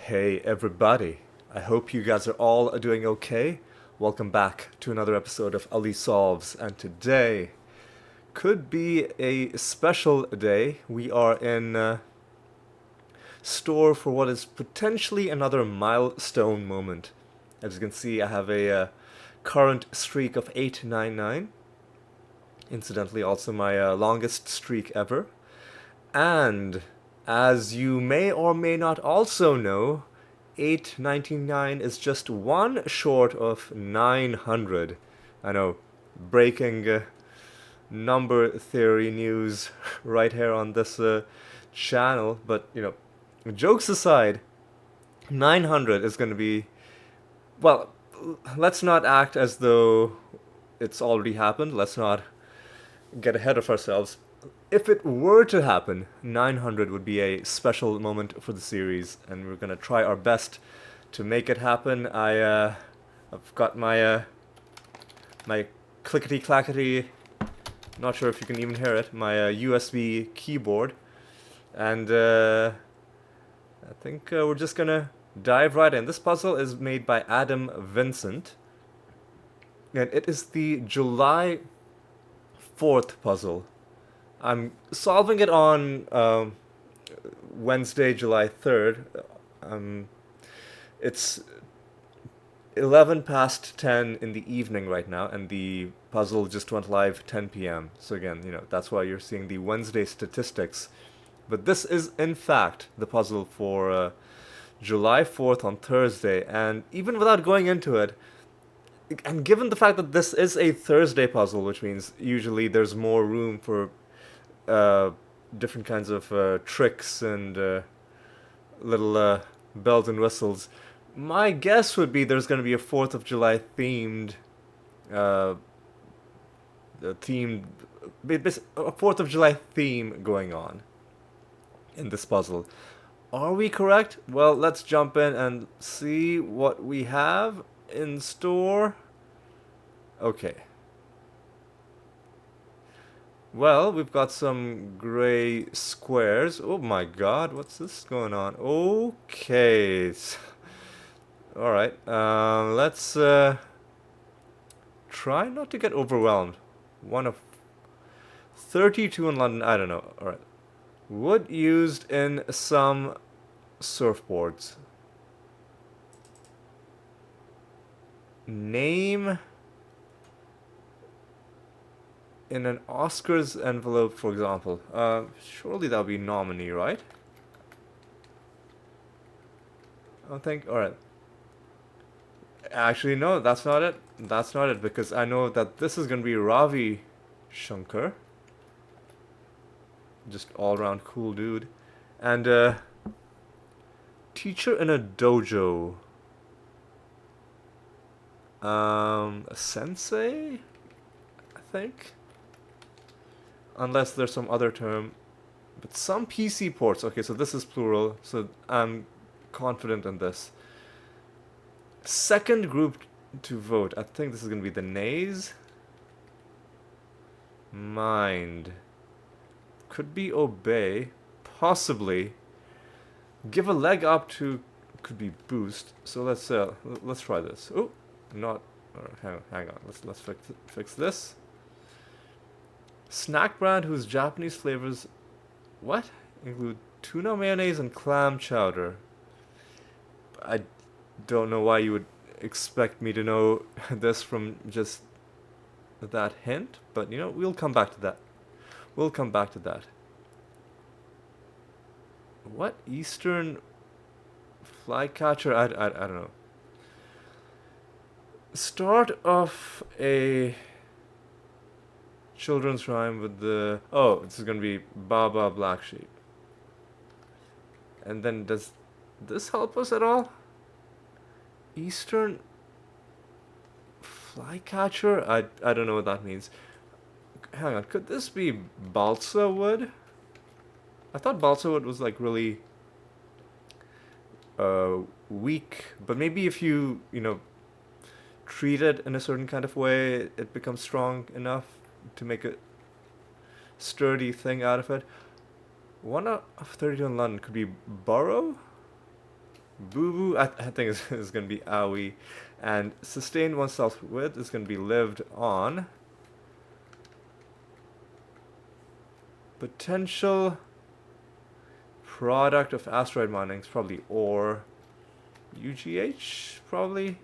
Hey everybody, I hope you guys are all doing okay. Welcome back to another episode of Ali Solves, and today could be a special day. We are in store for what is potentially another milestone moment. As you can see, I have a current streak of 899. Incidentally, also my longest streak ever. And as you may or may not also know, 899 is just one short of 900. I know, breaking number theory news right here on this channel, but jokes aside, 900 is going to be, well, let's not act as though it's already happened. Let's not get ahead of ourselves. If it were to happen, 900 would be a special moment for the series, and we're gonna try our best to make it happen. I've got my clickety clackety. Not sure if you can even hear it. My USB keyboard, and I think we're just gonna dive right in. This puzzle is made by Adam Vincent, and it is the July 4th puzzle. I'm solving it on Wednesday, July 3rd. It's 11 past 10 in the evening right now, and the puzzle just went live 10 p.m. So again, that's why you're seeing the Wednesday statistics. But this is, in fact, the puzzle for July 4th on Thursday, and even without going into it, and given the fact that this is a Thursday puzzle, which means usually there's more room for uh, different kinds of tricks and little bells and whistles. My guess would be there's going to be a 4th of July uh, themed, a 4th of July theme going on in this puzzle. Are we correct? Well, let's jump in and see what we have in store. Okay. Well, we've got some gray squares. Oh my god, what's this going on? Okay. Alright, let's try not to get overwhelmed. One of 32 in London, I don't know. Alright. Wood used in some surfboards. Name in an Oscars envelope, for example. Surely that would be nominee, right? I don't think. Alright. Actually, no, that's not it. That's not it, because I know that this is going to be Ravi Shankar. Just all around cool dude. And, teacher in a dojo. A sensei? I think? Unless there's some other term. But some PC ports. Okay, so this is plural, so I'm confident in this. Second group to vote. I think this is going to be the nays. Mind. Could be obey. Possibly. Give a leg up to could be boost. So let's try this. Oh, not. Hang on. Let's fix this. Snack brand whose Japanese flavors, what, include tuna mayonnaise and clam chowder. I don't know why you would expect me to know this from just that hint, but we'll come back to that. We'll come back to that. What Eastern flycatcher? I don't know. Start of a children's rhyme with the... Oh, this is going to be Baba Black Sheep. And then does this help us at all? Eastern flycatcher? I don't know what that means. Hang on, could this be balsa wood? I thought balsa wood was like really weak, but maybe if you treat it in a certain kind of way, it becomes strong enough to make a sturdy thing out of it. One of 32 in London could be borough? Boo Boo, I think is going to be Aoi. And sustain oneself with is going to be lived on. Potential product of asteroid mining is probably ore. UGH, probably.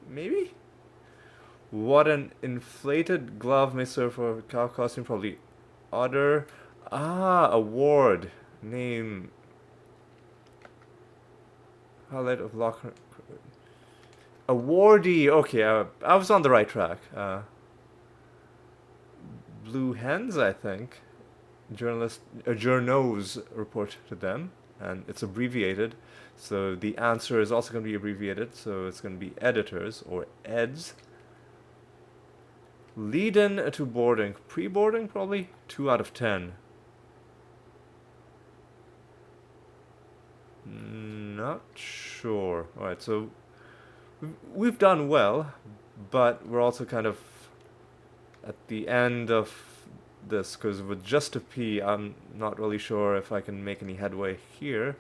Maybe? What an inflated glove may serve for cow costume, probably other. Ah, award. Name. Highlight of locker. Awardee. Okay, I was on the right track. Blue Hens, I think. Journos report to them, and it's abbreviated. So the answer is also going to be abbreviated. So it's going to be editors or eds. Lead in to boarding. Pre-boarding, probably 2 out of 10. Not sure. Alright, so we've done well, but we're also kind of at the end of this, because with just a P, I'm not really sure if I can make any headway here.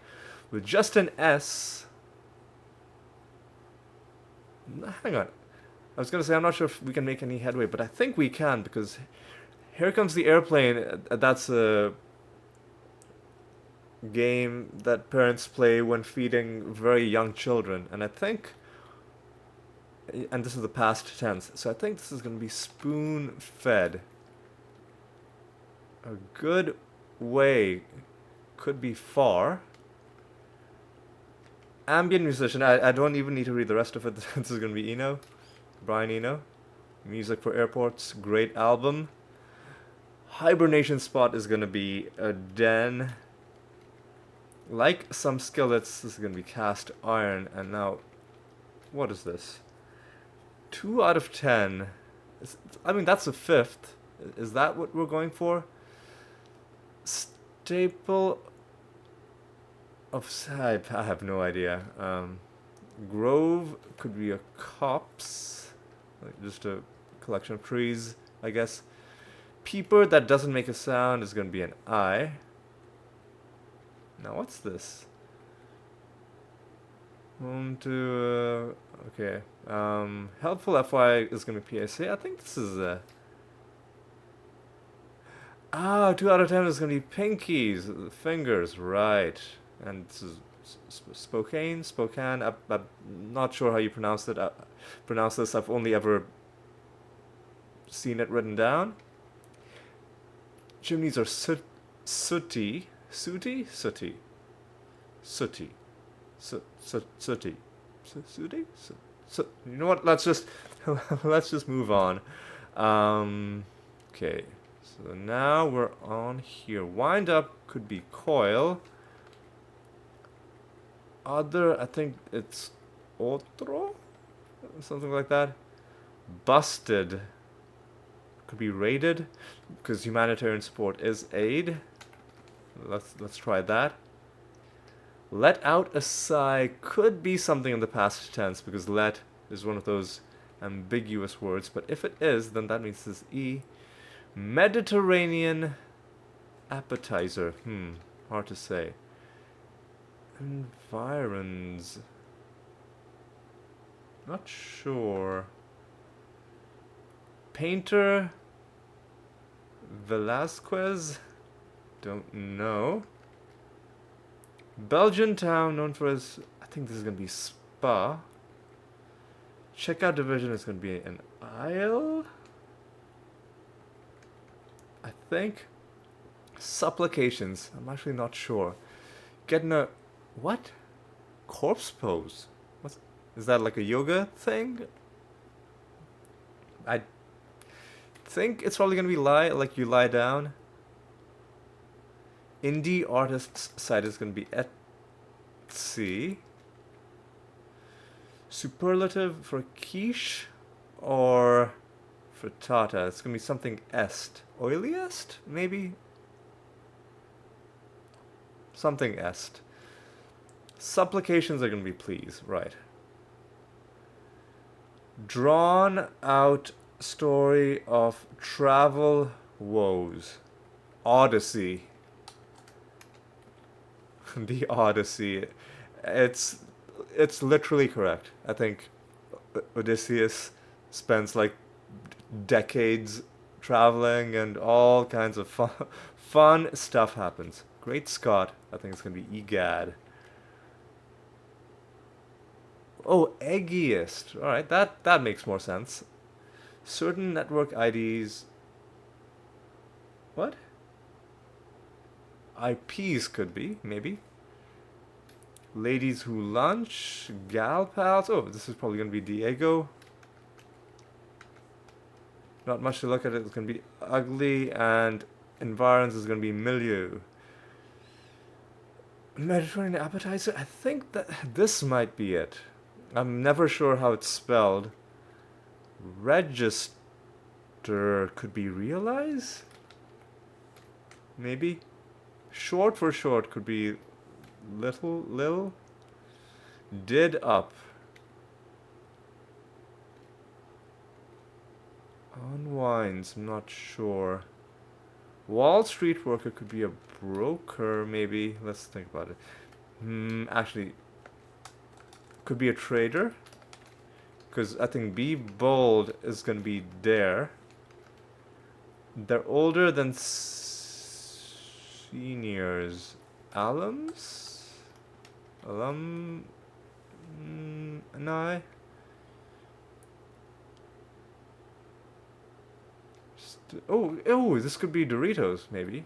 With just an S... Hang on. I was going to say I'm not sure if we can make any headway, but I think we can, because here comes the airplane. That's a game that parents play when feeding very young children, and I think, and this is the past tense, so I think this is going to be spoon fed. A good way could be far. Ambient musician, I don't even need to read the rest of it. This is going to be Eno, Brian Eno. Music for Airports, great album. Hibernation spot is going to be a den. Like some skillets, this is going to be cast iron. And now, what is this? 2 out of 10. I mean, that's a fifth. Is that what we're going for? Staple of... I have no idea. Grove could be a copse. Like just a collection of trees, I guess. Peeper that doesn't make a sound is going to be an I. Now, what's this? Home to... okay. Helpful FY is going to be PSA. I think this is a... 2 out of 10 is going to be pinkies. Fingers, right. And this is Spokane. I'm not sure how you pronounce it. Pronounce this. I've only ever seen it written down. Chimneys are sooty. Sooty? Sooty. Sooty. Sooty. Sooty? You know what? Let's just let's just move on. Okay. So now we're on here. Wind up could be coil. Other, I think it's otro? Something like that. Busted could be raided, because humanitarian support is aid. Let's try that. Let out a sigh could be something in the past tense, because let is one of those ambiguous words, but if it is, then that means this E. Mediterranean appetizer. Hard to say. Environs. Not sure. Painter Velasquez? Don't know. Belgian town known for his... I think this is going to be spa. Checkout division is going to be an aisle. I think. Supplications. I'm actually not sure. Getting a... what? Corpse pose? Is that like a yoga thing? I think it's probably going to be like you lie down. Indie artist's site is going to be Etsy. Superlative for quiche or frittata? It's going to be something est. Oiliest? Maybe? Something est. Supplications are going to be please, right. Drawn out story of travel woes. Odyssey. The Odyssey. It's literally correct. I think Odysseus spends like decades traveling and all kinds of fun stuff happens. Great Scott. I think it's gonna be egad. Oh, eggiest. All right, that makes more sense. Certain network IDs. What? IPs could be maybe. Ladies who lunch. Gal pals. Oh, this is probably gonna be Diego. Not much to look at. It's gonna be ugly, and environs is gonna be milieu. Mediterranean appetizer. I think that this might be it. I'm never sure how it's spelled. Register could be realize? Maybe? Short for short could be lil. Did up. Unwinds, I'm not sure. Wall Street worker could be a broker, maybe. Let's think about it. Actually, could be a trader. Because I think be bold is going to be there. They're older than seniors. Alums? Alum? No. Oh, this could be Doritos, maybe.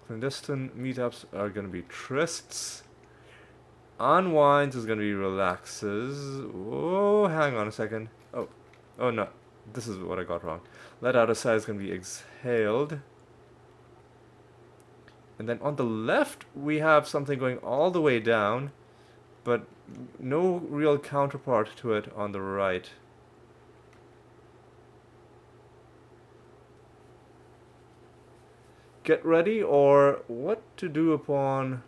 Clandestine meetups are going to be trysts. Unwinds is going to be relaxes. Oh, hang on a second. Oh no. This is what I got wrong. Let out a sigh is going to be exhaled. And then on the left, we have something going all the way down, but no real counterpart to it on the right. Get ready, or what to do upon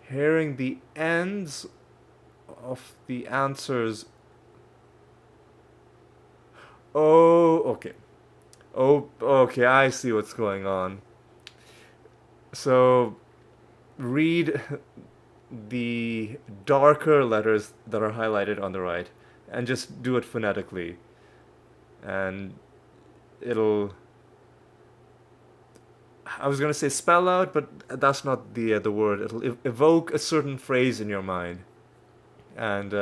hearing the ends of the answers. Oh, okay. Oh, okay, I see what's going on. So, read the darker letters that are highlighted on the right and just do it phonetically. And it'll... I was gonna say spell out, but that's not the word. It'll evoke a certain phrase in your mind, and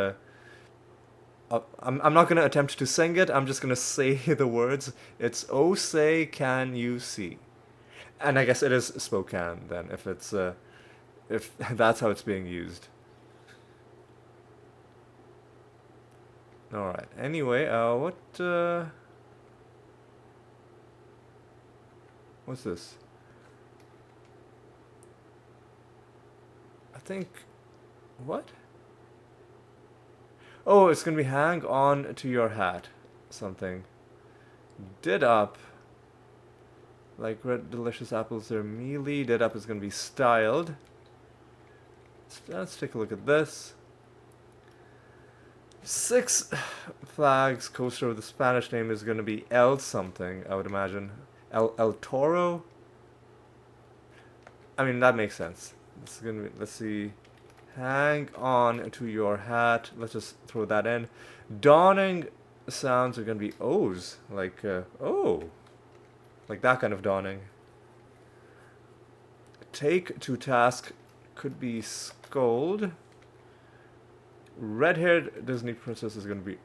I'm not gonna attempt to sing it. I'm just gonna say the words. It's "Oh say can you see," and I guess it is Spokane then, if it's if that's how it's being used. All right. Anyway, what's this? I think, what? Oh, it's gonna be hang on to your hat. Something. Did up. Like red delicious apples, they're mealy. Did up is gonna be styled. Let's take a look at this. Six Flags coaster with the Spanish name is gonna be El something, I would imagine. El Toro? I mean, that makes sense. This is gonna be, let's see. Hang on to your hat. Let's just throw that in. Dawning sounds are gonna be O's. Like, oh. Like that kind of dawning. Take to task could be scold. Red-haired Disney princess is gonna be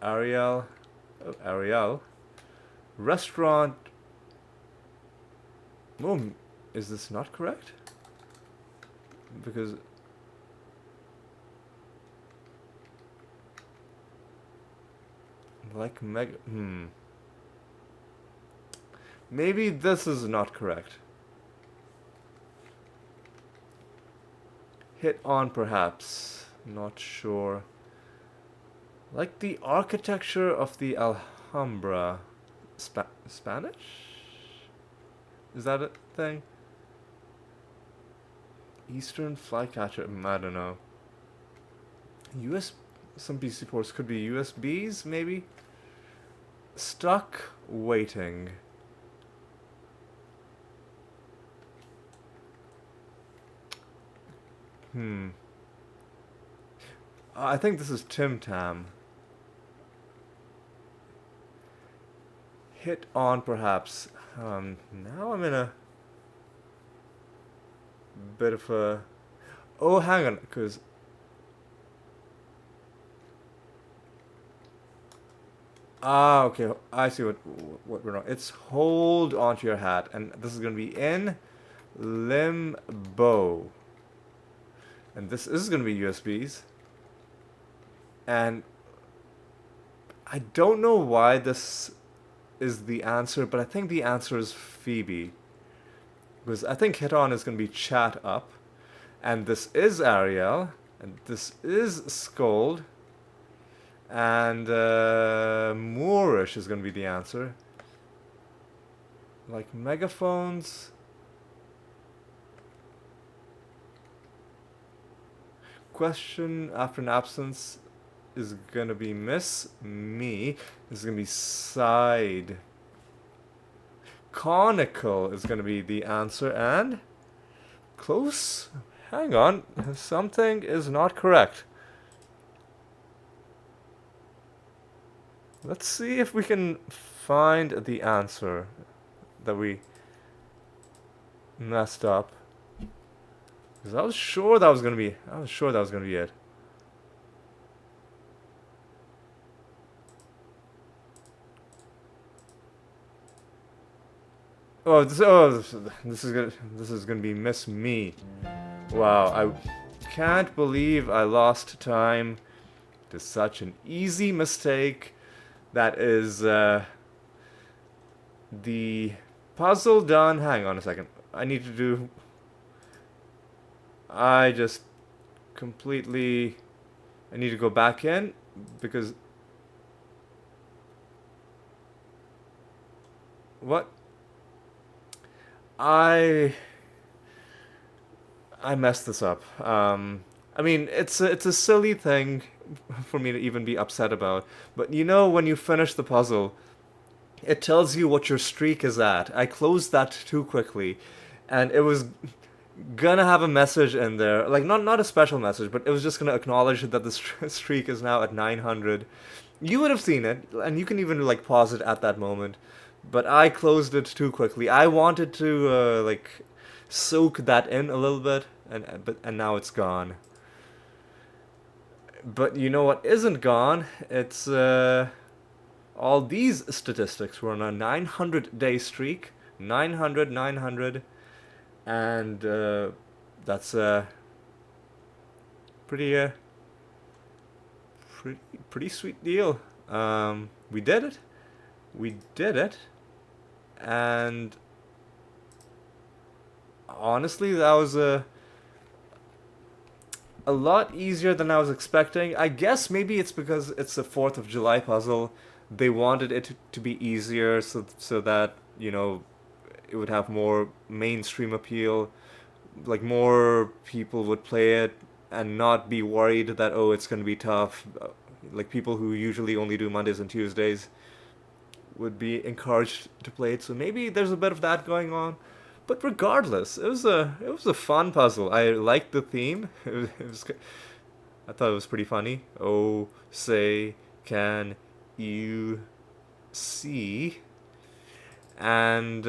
Ariel. Oh, Ariel. Restaurant. Oh, is this not correct? Because like maybe this is not correct. Hit on perhaps. Not sure. Like the architecture of the Alhambra. Spanish? Is that a thing? Eastern flycatcher. I don't know. Some PC ports could be USBs, maybe? Stuck waiting. I think this is Tim Tam. Hit on, perhaps. Now I'm in a bit of a... Oh, hang on, because... Ah, okay, I see what we're on. It's hold onto your hat, and this is going to be in limbo. And this is going to be USBs. And I don't know why this is the answer, but I think the answer is Phoebe. Because I think hit on is going to be chat up. And this is Ariel. And this is scold. And Moorish is going to be the answer. Like megaphones. Question after an absence is going to be miss me. This is going to be side. Conical is going to be the answer. And close. Hang on. Something is not correct. Let's see if we can find the answer that we messed up. Because I was sure that was gonna be it. This is gonna be miss me. Wow, I can't believe I lost time to such an easy mistake. That is the puzzle done. Hang on a second. I need to do... I just completely... I need to go back in because... What? I messed this up. I mean, it's a silly thing for me to even be upset about. But you know, when you finish the puzzle, it tells you what your streak is at. I closed that too quickly, and it was gonna have a message in there, like not a special message, but it was just gonna acknowledge that the streak is now at 900. You would have seen it, and you can even like pause it at that moment. But I closed it too quickly. I wanted to like soak that in a little bit, and now it's gone. But you know what isn't gone? It's all these statistics. We're on a 900-day streak. 900, 900. And that's a pretty, pretty sweet deal. We did it. We did it. And honestly, that was a lot easier than I was expecting. I guess maybe it's because it's a 4th of July puzzle. They wanted it to be easier so that, you know, it would have more mainstream appeal. Like more people would play it and not be worried that, oh, it's going to be tough. Like people who usually only do Mondays and Tuesdays would be encouraged to play it. So maybe there's a bit of that going on. But regardless, it was a fun puzzle. I liked the theme. I thought it was pretty funny. Oh, say, can you see? And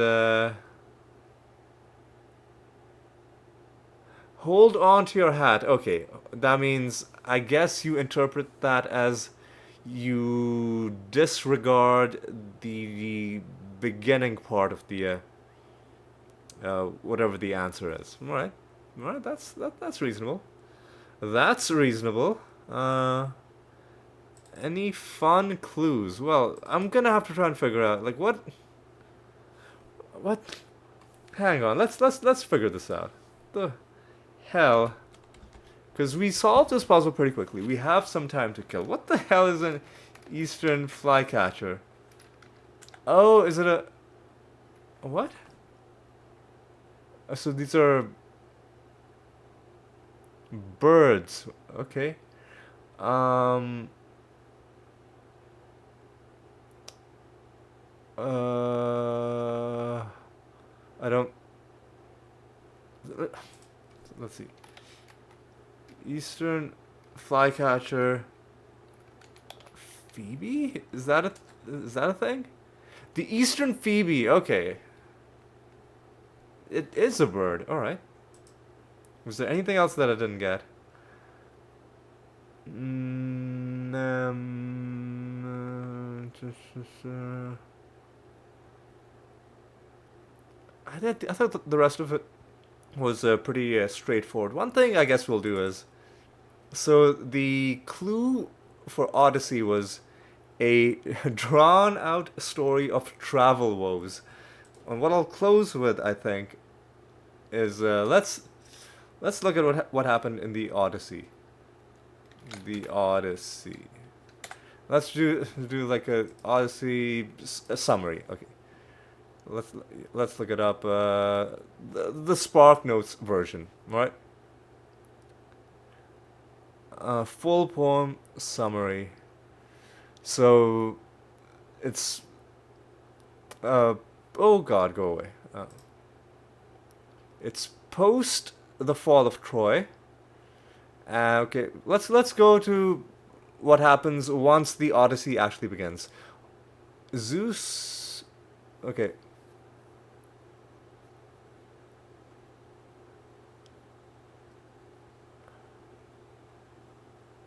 hold on to your hat. Okay, that means I guess you interpret that as you disregard the beginning part of the whatever the answer is. All right, that's reasonable. That's reasonable. Any fun clues? Well, I'm gonna have to try and figure out like what. Hang on, let's figure this out. The hell? Because we solved this puzzle pretty quickly. We have some time to kill. What the hell is an Eastern flycatcher? Oh, is it a what? So these are birds. Okay. I don't. Let's see. Eastern flycatcher Phoebe? Is that a thing? The Eastern Phoebe. Okay, it is a bird. All right. Was there anything else that I didn't get? I thought the rest of it was pretty straightforward. One thing I guess we'll do is, so the clue for Odyssey was a drawn out story of travel woes. And what I'll close with, I think, is let's look at what happened in the Odyssey. The Odyssey. Let's do like a Odyssey a summary. Okay. Let's let's look it up. The Spark Notes version, right? Full poem summary. So it's oh God, go away. It's post the fall of Troy. Okay, let's go to what happens once the Odyssey actually begins. Zeus. Okay.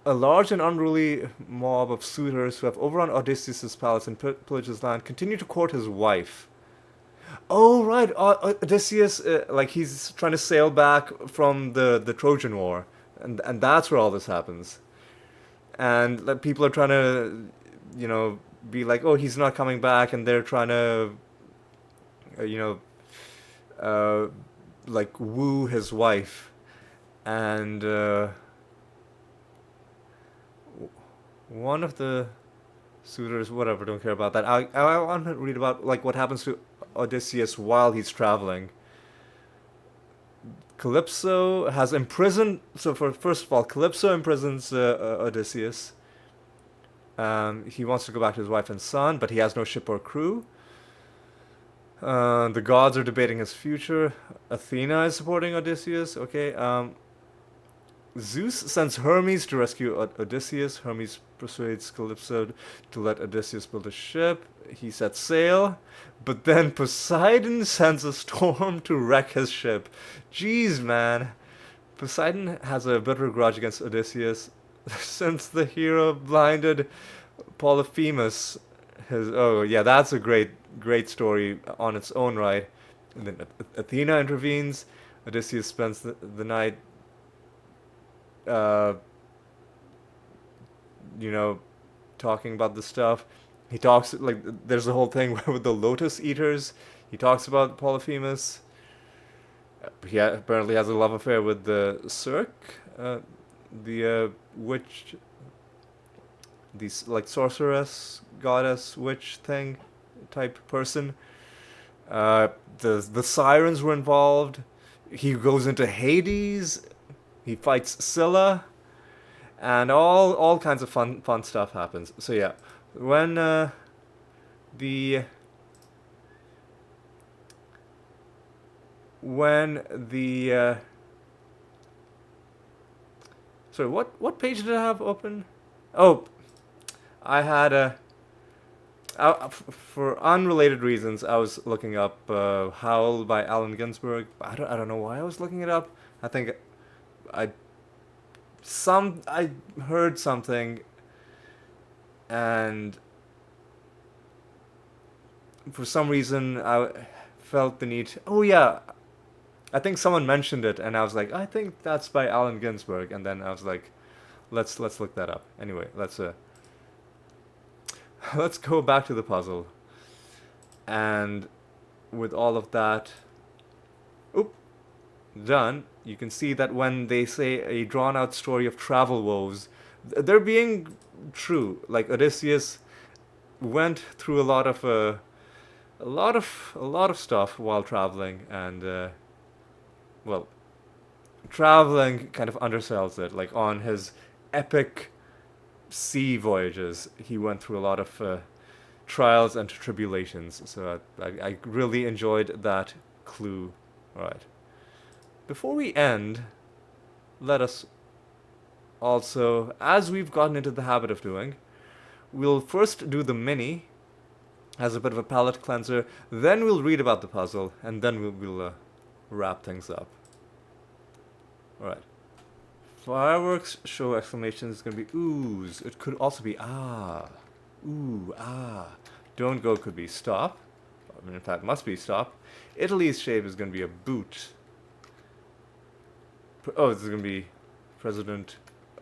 A large and unruly mob of suitors who have overrun Odysseus' palace and pillaged his land continue to court his wife. Oh right, Odysseus, like he's trying to sail back from the Trojan War, and that's where all this happens. And like, people are trying to, be like, oh, he's not coming back, and they're trying to, uh, you know, uh, like woo his wife, and one of the suitors, whatever, don't care about that. I want to read about like what happens to Odysseus while he's traveling. Calypso has imprisoned. So first of all, Calypso imprisons Odysseus. He wants to go back to his wife and son, but he has no ship or crew. The gods are debating his future. Athena is supporting Odysseus. Okay. Zeus sends Hermes to rescue Odysseus. Hermes persuades Calypso to let Odysseus build a ship. He sets sail, but then Poseidon sends a storm to wreck his ship. Jeez, man. Poseidon has a bitter grudge against Odysseus since the hero blinded Polyphemus. Oh yeah, that's a great story on its own right. And then Athena intervenes. Odysseus spends the night uh, talking about the stuff. He talks like there's a whole thing with the lotus eaters. He talks about Polyphemus. He apparently has a love affair with the Cirque, the witch, the like sorceress, goddess, witch thing, type person. The sirens were involved. He goes into Hades. He fights Scylla, and all kinds of fun stuff happens. So yeah, when the when the sorry, what page did I have open? Oh, I had a for unrelated reasons. I was looking up Howl by Allen Ginsberg. I don't know why I was looking it up. I think I I heard something, and for some reason I felt the need. Oh yeah, I think someone mentioned it, and I was like, I think that's by Allen Ginsberg, and then I was like, let's look that up. Anyway, let's go back to the puzzle, and with all of that, oop, done. You can see that when they say a drawn out story of travel woes, they're being true. Like Odysseus went through a lot of stuff while traveling, and well, traveling kind of undersells it. Like on his epic sea voyages, he went through a lot of trials and tribulations. So I really enjoyed that clue. All right. Before we end, let us also, as we've gotten into the habit of doing, we'll first do the mini as a bit of a palate cleanser, then we'll read about the puzzle, and then we'll wrap things up. Alright. Fireworks show exclamation is going to be ooze. It could also be ah. Ooh, ah. Don't go could be stop. I mean, in fact, must be stop. Italy's shape is going to be a boot. Oh, this is going to be President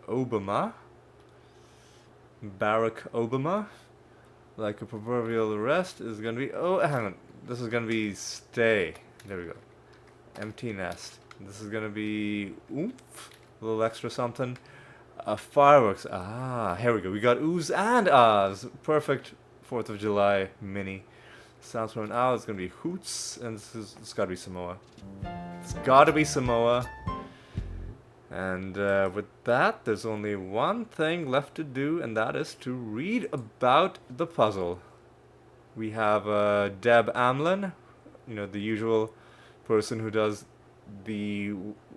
Obama. Barack Obama. Like a proverbial arrest is going to be... Oh, hang on. This is going to be stay. There we go. Empty nest. This is going to be oomph. A little extra something. Fireworks. Ah, here we go. We got oohs and ahs. Perfect 4th of July mini. Sounds from an owl. It's going to be hoots. And it's got to be Samoa. It's got to be Samoa. And with that, there's only one thing left to do, and that is to read about the puzzle. We have Deb Amlin, you know, the usual person who does the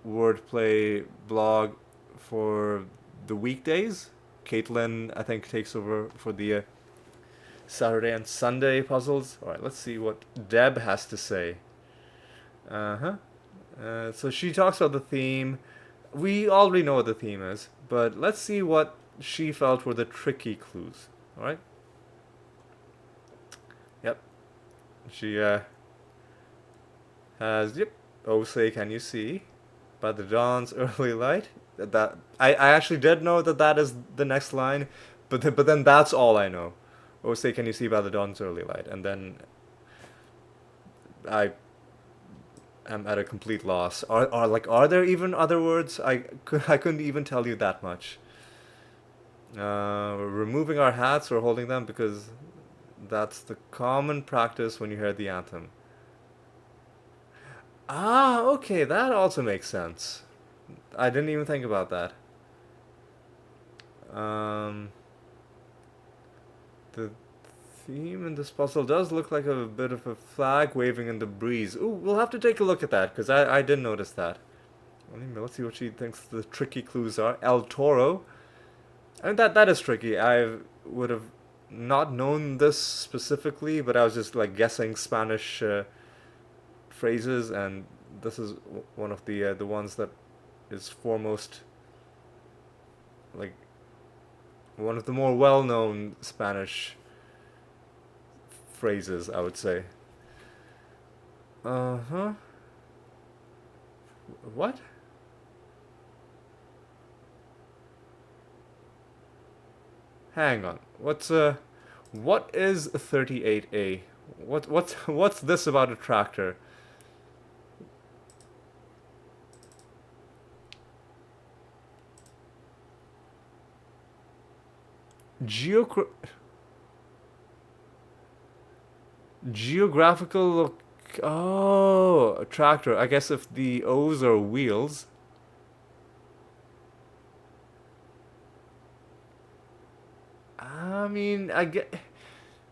wordplay blog for the weekdays. Caitlin, I think, takes over for the Saturday and Sunday puzzles. Alright, let's see what Deb has to say. So she talks about the theme. We already know what the theme is, but let's see what she felt were the tricky clues. Alright? Yep. She has, yep, oh say can you see, by the dawn's early light. That I actually did know that is the next line, but then that's all I know. Oh say can you see by the dawn's early light, and then I am at a complete loss. Are there even other words? I couldn't even tell you that much. We're removing our hats or holding them because that's the common practice when you hear the anthem. Ah, okay, that also makes sense. I didn't even think about that. The theme in this puzzle does look like a bit of a flag waving in the breeze. Ooh, we'll have to take a look at that, because I did notice that. Let's see what she thinks the tricky clues are. El Toro. I mean, that is tricky. I would have not known this specifically, but I was just like guessing Spanish phrases, and this is one of the ones that is foremost, like, one of the more well-known Spanish phrases, I would say. What? Hang on. What is 38A? What's this about a tractor? Geographical oh, a tractor. I guess if the O's are wheels. I mean, I get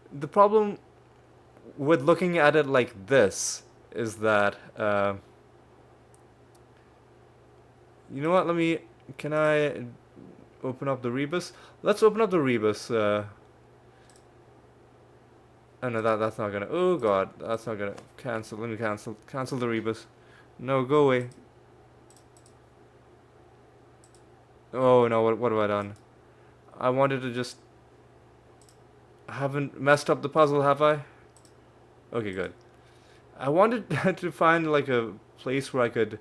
the problem with looking at it like this is that you know what? Can I open up the rebus? Let's open up the rebus. Oh no, that's not gonna. Oh god, that's not gonna cancel. Let me cancel the rebus. No, go away. Oh no, what have I done? I wanted to just. I haven't messed up the puzzle, have I? Okay, good. I wanted to find like a place where I could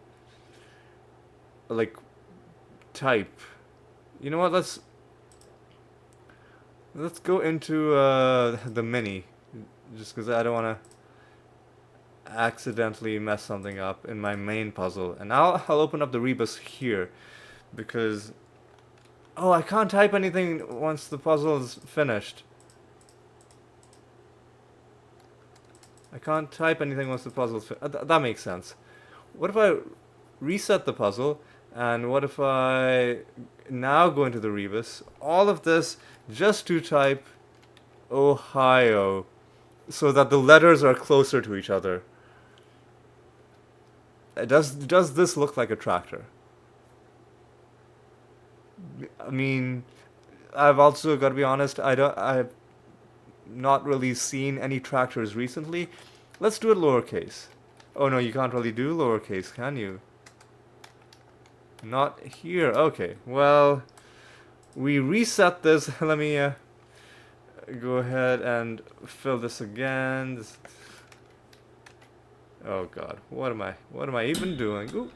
like type. You know what? Let's go into the mini, just because I don't want to accidentally mess something up in my main puzzle. And I'll open up the rebus here, because oh, I can't type anything once the puzzle is finished. I can't type anything once the puzzle is finished. That makes sense. What if I reset the puzzle? And what if I now go into the rebus? All of this just to type Ohio, so that the letters are closer to each other. Does this look like a tractor? I mean, I've also got to be honest. I've not really seen any tractors recently. Let's do it lowercase. Oh no, you can't really do lowercase, can you? Not here. Okay. Well, we reset this. Let me go ahead and fill this again. Oh God, what am I even doing? Ooh.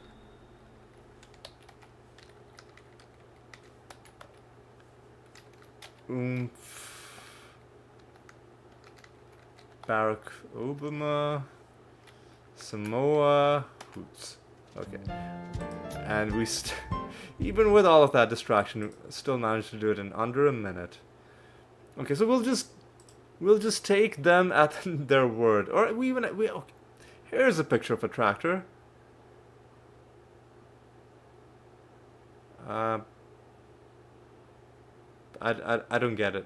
Barack Obama, Samoa, Hoots. Okay, and even with all of that distraction, still managed to do it in under a minute. Okay, so we'll just take them at their word, or we. Okay, here's a picture of a tractor. Uh, I don't get it.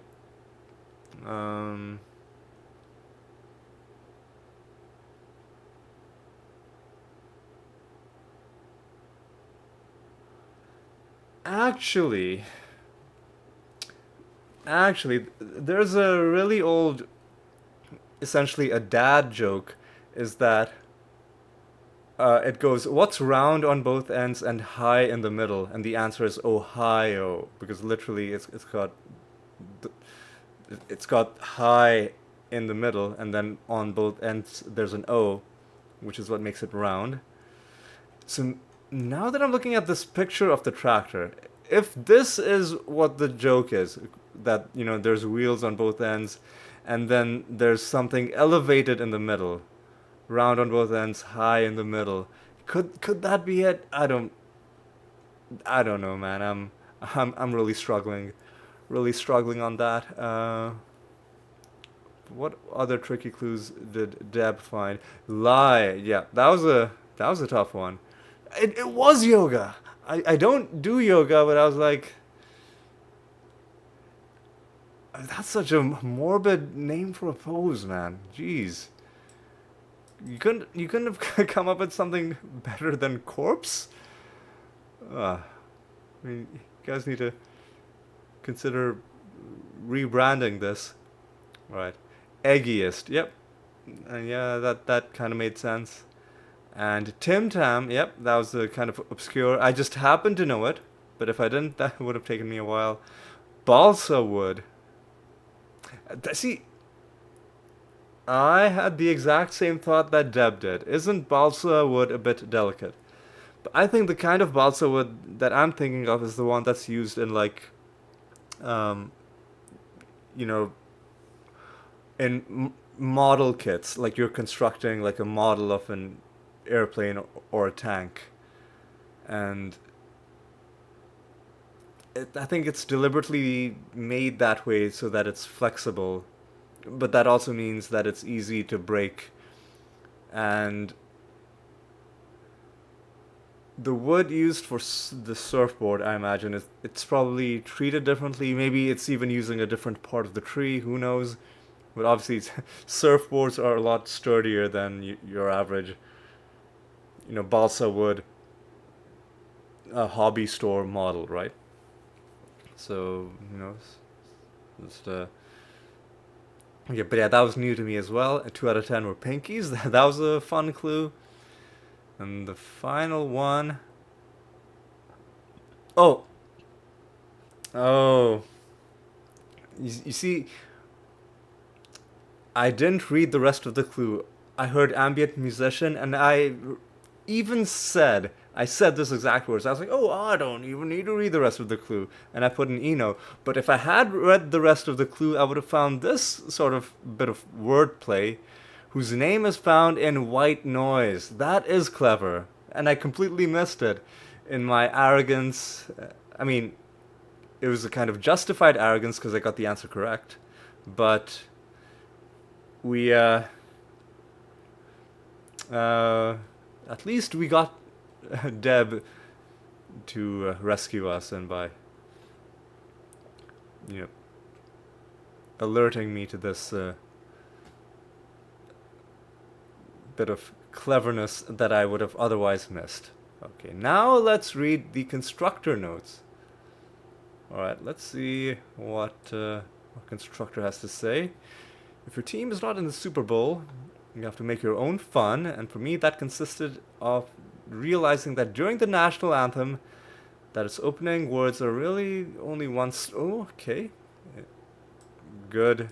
Um. Actually, there's a really old, essentially a dad joke, is that it goes, "What's round on both ends and high in the middle?" And the answer is Ohio, because literally it's got high in the middle, and then on both ends there's an O, which is what makes it round. So now that I'm looking at this picture of the tractor, if this is what the joke is, that there's wheels on both ends, and then there's something elevated in the middle, round on both ends, high in the middle, could that be it? I don't know, man. I'm really struggling on that. What other tricky clues did Deb find? Lie. Yeah, that was a tough one. It was yoga. I don't do yoga, but I was like, that's such a morbid name for a pose, man. Jeez. You couldn't have come up with something better than corpse? I mean, you guys need to consider rebranding this. Right. Eggiest. Yep. And yeah, that kind of made sense. And Tim Tam, yep, that was the kind of obscure. I just happened to know it, but if I didn't, that would have taken me a while. Balsa wood. See, I had the exact same thought that Deb did. Isn't balsa wood a bit delicate? But I think the kind of balsa wood that I'm thinking of is the one that's used in um, you know, model kits. Like you're constructing like a model of an airplane or a tank, and I think it's deliberately made that way so that it's flexible, but that also means that it's easy to break. And the wood used for the surfboard, I imagine, it's probably treated differently. Maybe it's even using a different part of the tree. Who knows? But obviously, surfboards are a lot sturdier than your average, balsa wood, a hobby store model, right? So just yeah, but yeah, that was new to me as well. 2 out of 10 were pinkies. That was a fun clue. And the final one, oh, oh, you see, I didn't read the rest of the clue. I heard ambient musician, and I said this exact words. I was like, oh, I don't even need to read the rest of the clue. And I put an Eno. But if I had read the rest of the clue, I would have found this sort of bit of wordplay, whose name is found in white noise. That is clever. And I completely missed it in my arrogance. I mean, it was a kind of justified arrogance because I got the answer correct. But we, at least we got Deb to rescue us, and by you know alerting me to this bit of cleverness that I would have otherwise missed. Okay, now let's read the constructor notes. Alright, let's see what Constructor has to say. If your team is not in the Super Bowl, you have to make your own fun, and for me that consisted of realizing that during the national anthem, that its opening words are really only once. Oh, okay. Good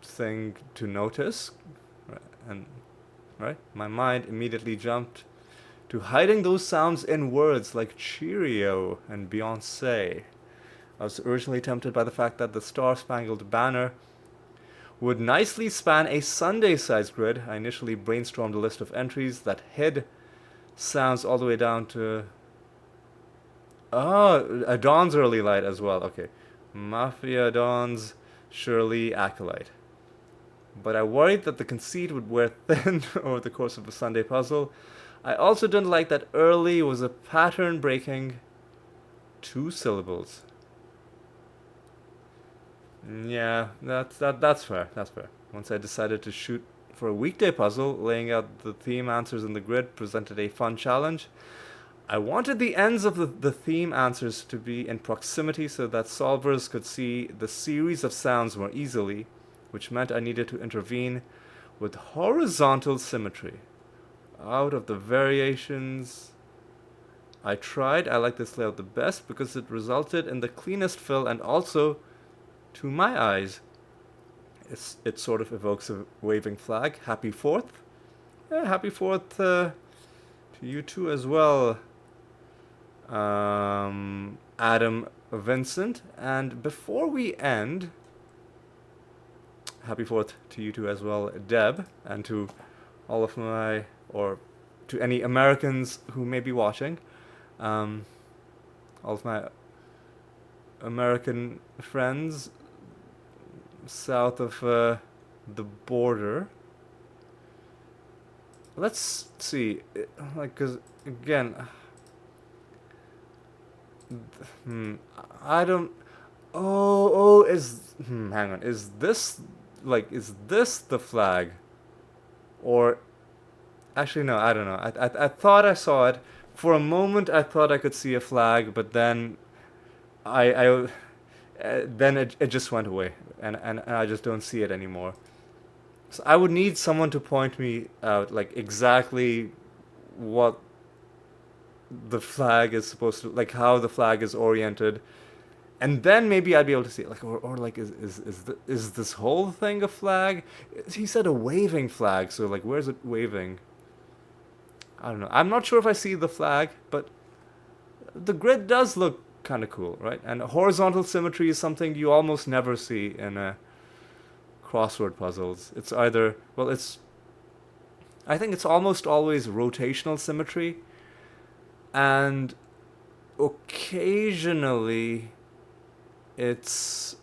thing to notice. And right, my mind immediately jumped to hiding those sounds in words like Cheerio and Beyonce. I was originally tempted by the fact that the Star Spangled Banner would nicely span a Sunday-sized grid. I initially brainstormed a list of entries that hid sounds all the way down to a Dawn's Early Light as well. Okay, Mafia Dawn's Shirley Acolyte. But I worried that the conceit would wear thin over the course of a Sunday puzzle. I also didn't like that early was a pattern breaking 2 syllables. Yeah, that's fair. That's fair. Once I decided to shoot for a weekday puzzle, laying out the theme answers in the grid presented a fun challenge. I wanted the ends of the theme answers to be in proximity so that solvers could see the series of sounds more easily, which meant I needed to intervene with horizontal symmetry. Out of the variations I tried, I like this layout the best because it resulted in the cleanest fill, and also, to my eyes, it sort of evokes a waving flag. Happy 4th. Yeah, happy 4th to you too as well, Adam Vincent. And before we end, happy 4th to you too as well, Deb, and to all of my, or to any Americans who may be watching, all of my American friends south of the border. Let's see, like, cause again, I don't. Hang on. Is this the flag, or actually no? I don't know. I thought I saw it for a moment. I thought I could see a flag, but then then it just went away, and I just don't see it anymore. So I would need someone to point me out, like, exactly what the flag is supposed to, like, how the flag is oriented, and then maybe I'd be able to see it. Like, or like, is this whole thing a flag? He said a waving flag, so like, where's it waving? I don't know. I'm not sure if I see the flag, but the grid does look kind of cool, right? And horizontal symmetry is something you almost never see in crossword puzzles. It's either, well, I think it's almost always rotational symmetry, and occasionally it's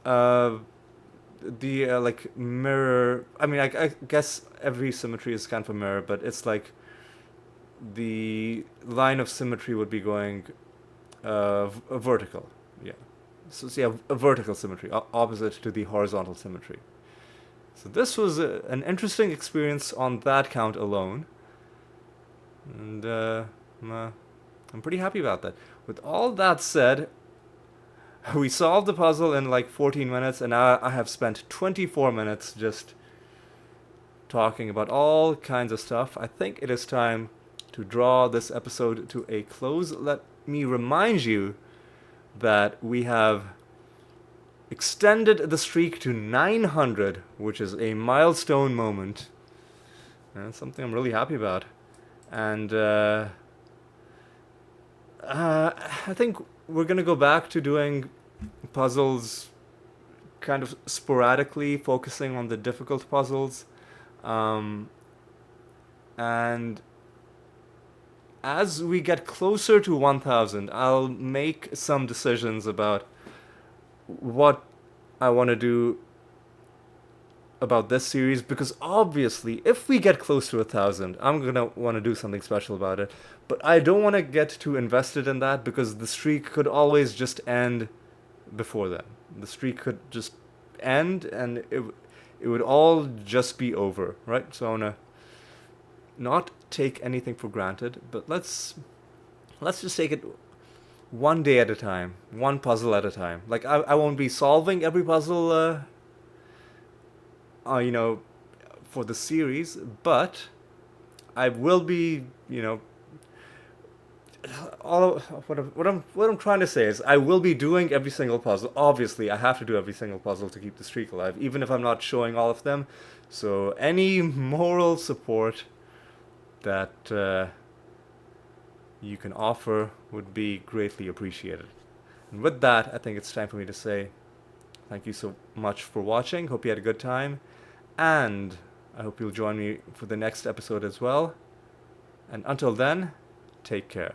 like mirror. I mean, I guess every symmetry is kind of a mirror, but it's like the line of symmetry would be going vertical. Yeah. So yeah, a vertical symmetry, opposite to the horizontal symmetry. So this was an interesting experience on that count alone, and I'm pretty happy about that. With all that said, we solved the puzzle in like 14 minutes, and now I have spent 24 minutes just talking about all kinds of stuff. I think it is time to draw this episode to a close. Let me remind you that we have extended the streak to 900, which is a milestone moment, and something I'm really happy about. And I think we're gonna go back to doing puzzles kind of sporadically, focusing on the difficult puzzles, and as we get closer to 1000, I'll make some decisions about what I want to do about this series, because obviously if we get close to 1000, I'm gonna want to do something special about it, but I don't want to get too invested in that, because the streak could always just end before then. The streak could just end, and it would all just be over, right? So I want to not take anything for granted, but let's let's just take it one day at a time, one puzzle at a time. Like I won't be solving every puzzle, you know, for the series, but I will be, you know, all what I'm trying to say is I will be doing every single puzzle. Obviously, I have to do every single puzzle to keep the streak alive, even if I'm not showing all of them. So any moral support that you can offer would be greatly appreciated. And with that, I think it's time for me to say thank you so much for watching. Hope you had a good time, and I hope you'll join me for the next episode as well. And until then, take care.